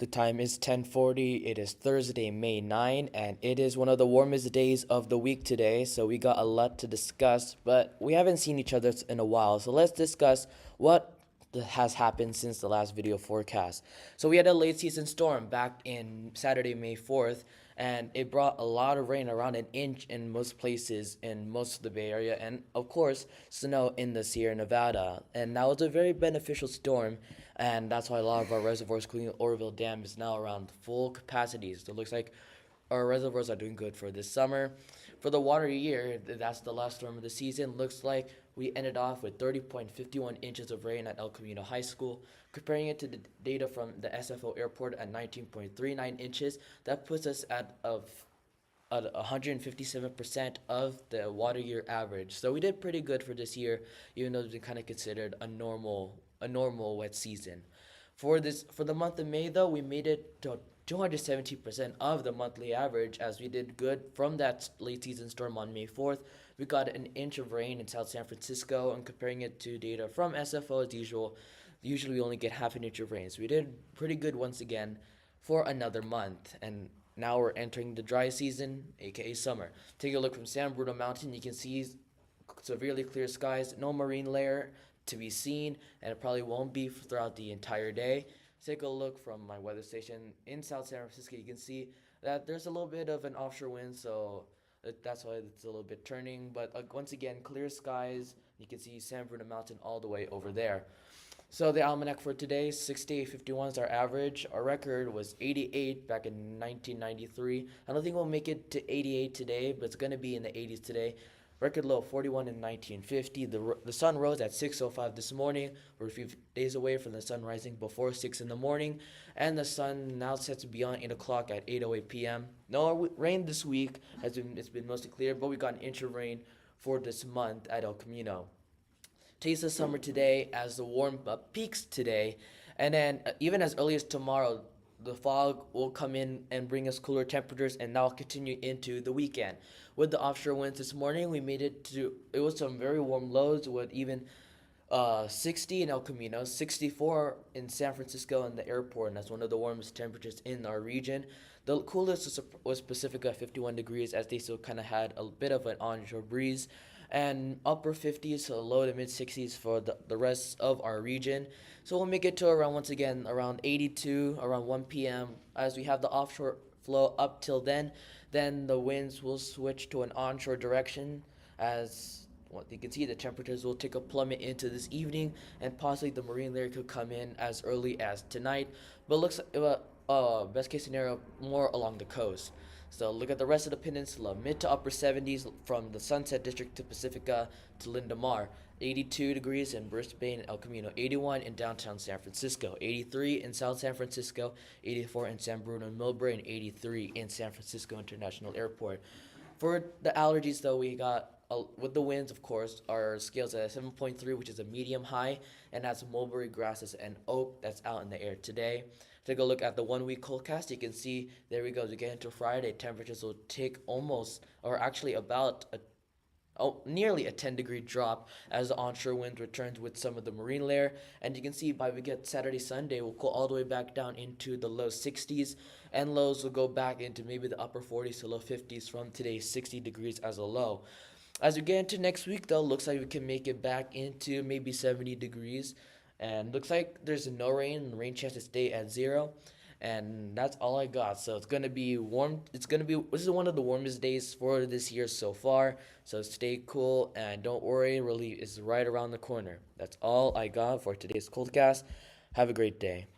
The time is 10:40. It is Thursday, May 9, and it is one of the warmest days of the week today. So we got a lot to discuss, but we haven't seen each other in a while. So let's discuss what has happened since the last video forecast. So we had a late season storm back in Saturday, May 4th, and it brought a lot of rain, around an inch in most places in most of the Bay Area, and of course, snow in the Sierra Nevada. And that was a very beneficial storm, and that's why a lot of our reservoirs, including Oroville Dam, is now around full capacities. So it looks like our reservoirs are doing good for this summer. For the water year, that's the last storm of the season. Looks like we ended off with 30.51 inches of rain at El Camino High School. Comparing it to the data from the SFO airport at 19.39 inches, that puts us at 157% of the water year average. So we did pretty good for this year, even though it's been kind of considered a normal wet season. For the month of May though, we made it to 270% of the monthly average, as we did good from that late season storm on May 4th. We got an inch of rain in South San Francisco, and comparing it to data from SFO as usual, usually we only get half an inch of rain. So we did pretty good once again for another month, and now we're entering the dry season, aka summer. Take a look from San Bruno Mountain. You can see severely clear skies, no marine layer to be seen, and it probably won't be throughout the entire day. Take a look from my weather station in South San Francisco. You can see that there's a little bit of an offshore wind, so that's why it's a little bit turning. But once again, clear skies. You can see San Bruno Mountain all the way over there. So the almanac for today, 68.51 is our average. Our record was 88 back in 1993. I don't think we'll make it to 88 today, but it's going to be in the 80s today. Record low 41 in 1950. The sun rose at 6:05 this morning. We're a few days away from the sun rising before 6 in the morning. And the sun now sets beyond 8 o'clock at 8:08 p.m. No rain this week. It's been mostly clear, but we got an inch of rain for this month at El Camino. Taste of summer today as the warm peaks today, and then even as early as tomorrow, the fog will come in and bring us cooler temperatures, and that will continue into the weekend. With the offshore winds this morning, it was some very warm lows with even 60 in El Camino, 64 in San Francisco and the airport, and that's one of the warmest temperatures in our region. The coolest was Pacifica, 51 degrees, as they still kind of had a bit of an onshore breeze, and upper 50s to low to mid 60s for the rest of our region. So we'll make it to around, once again, around 82, around 1 p.m. As we have the offshore flow up till then the winds will switch to an onshore direction, as what you can see, the temperatures will take a plummet into this evening, and possibly the marine layer could come in as early as tonight. But looks best case scenario more along the coast. So look at the rest of the peninsula, mid to upper 70s from the Sunset District to Pacifica to Linda Mar, 82 degrees in Brisbane and El Camino, 81 in downtown San Francisco, 83 in South San Francisco, 84 in San Bruno and Millbrae, and 83 in San Francisco International Airport. For the allergies, though, we got with the winds, of course, our scales at 7.3, which is a medium high, and that's mulberry grasses and oak that's out in the air today. Take a look at the 1 week Coltcast. You can see, there we go, to get into Friday, temperatures will take almost, or actually about nearly a 10-degree drop as the onshore wind returns with some of the marine layer. And you can see by we get Saturday, Sunday, we'll cool all the way back down into the low 60s, and lows will go back into maybe the upper 40s to low 50s from today's 60 degrees as a low. As we get into next week, though, looks like we can make it back into maybe 70 degrees. And looks like there's no rain, and rain chances stay at 0. And that's all I got. So it's going to be warm. This is one of the warmest days for this year so far. So stay cool and don't worry, relief is right around the corner. That's all I got for today's Coldcast. Have a great day.